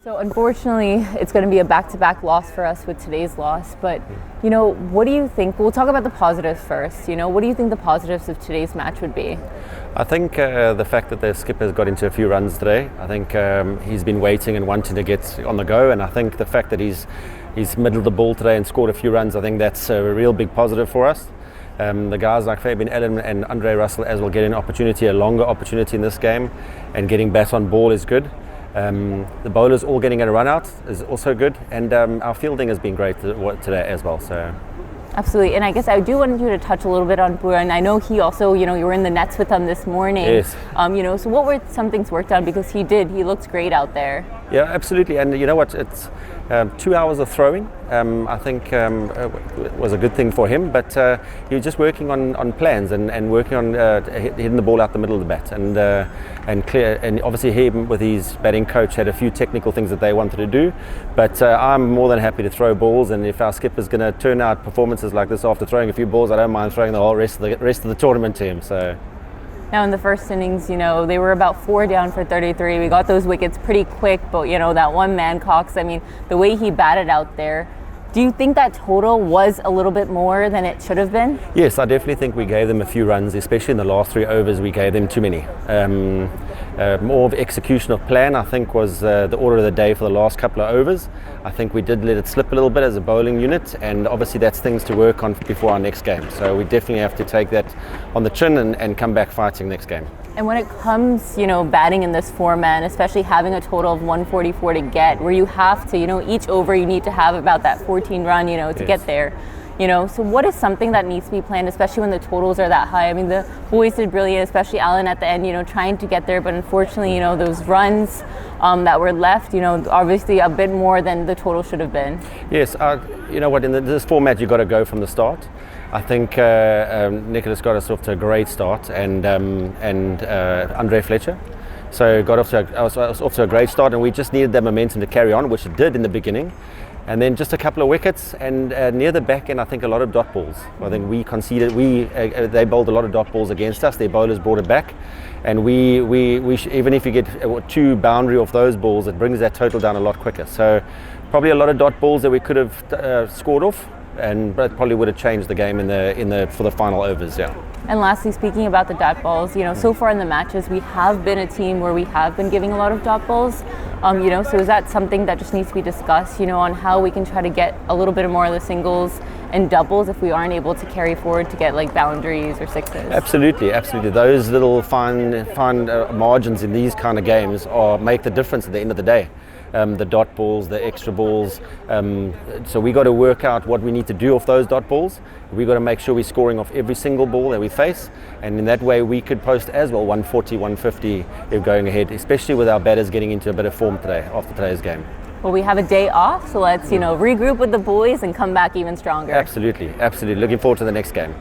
So unfortunately, it's going to be a back-to-back loss for us with today's loss. But, what do you think? We'll talk about the positives first. What do you think the positives of today's match would be? I think the fact that the skipper's got into a few runs today. I think he's been waiting and wanting to get on the go. And I think the fact that he's middled the ball today and scored a few runs, I think that's a real big positive for us. The guys like Fabian Allen and Andre Russell as well get an opportunity, a longer opportunity in this game, and getting bat on ball is good. The bowlers all getting a run out is also good, and our fielding has been great today as well. So. Absolutely, and I guess I do want you to touch a little bit on Pura, and I know he also, you were in the nets with him this morning. Yes. So what were some things worked on, because he looked great out there. Yeah, absolutely, and you know what, it's 2 hours of throwing, I think was a good thing for him, but he was just working on plans and working on hitting the ball out the middle of the bat, and clear, and obviously him with his batting coach had a few technical things that they wanted to do, but I'm more than happy to throw balls, and if our skipper's going to turn out performances like this after throwing a few balls, I don't mind throwing the whole rest of the tournament to him. So. Now in the first innings, they were about 4 down for 33. We got those wickets pretty quick, but that one man Cox, I mean, the way he batted out there, do you think that total was a little bit more than it should have been? Yes, I definitely think we gave them a few runs, especially in the last 3 overs. We gave them too many. More of execution of plan, I think, was the order of the day for the last couple of overs. I think we did let it slip a little bit as a bowling unit, and obviously that's things to work on before our next game. So we definitely have to take that on the chin and come back fighting next game. And when it comes, batting in this format, especially having a total of 144 to get, where you have to, each over you need to have about that 14 run, to Yes. get there. So what is something that needs to be planned, especially when the totals are that high? I mean, the boys did brilliant, especially Allen at the end, trying to get there. But unfortunately, those runs that were left, obviously a bit more than the total should have been. Yes, you know what, in this format, you've got to go from the start. I think Nicholas got us off to a great start, and Andre Fletcher. So got off to a great start, and we just needed that momentum to carry on, which it did in the beginning. And then just a couple of wickets, and near the back end, I think a lot of dot balls. I think we conceded. They bowled a lot of dot balls against us. Their bowlers brought it back, and we even if you get 2 boundary off those balls, it brings that total down a lot quicker. So probably a lot of dot balls that we could have scored off, and that probably would have changed the game for the final overs. Yeah. And lastly, speaking about the dot balls, so far in the matches, we have been a team where we have been giving a lot of dot balls. So is that something that just needs to be discussed, on how we can try to get a little bit more of the singles and doubles if we aren't able to carry forward to get like boundaries or sixes? Absolutely. Those little fine margins in these kind of games make the difference at the end of the day. The dot balls, the extra balls. So we got to work out what we need to do off those dot balls. We got to make sure we're scoring off every single ball that we face, and in that way we could post as well 140, 150 if going ahead, especially with our batters getting into a bit of form today after today's game. Well, we have a day off, so let's regroup with the boys and come back even stronger. Absolutely. Looking forward to the next game.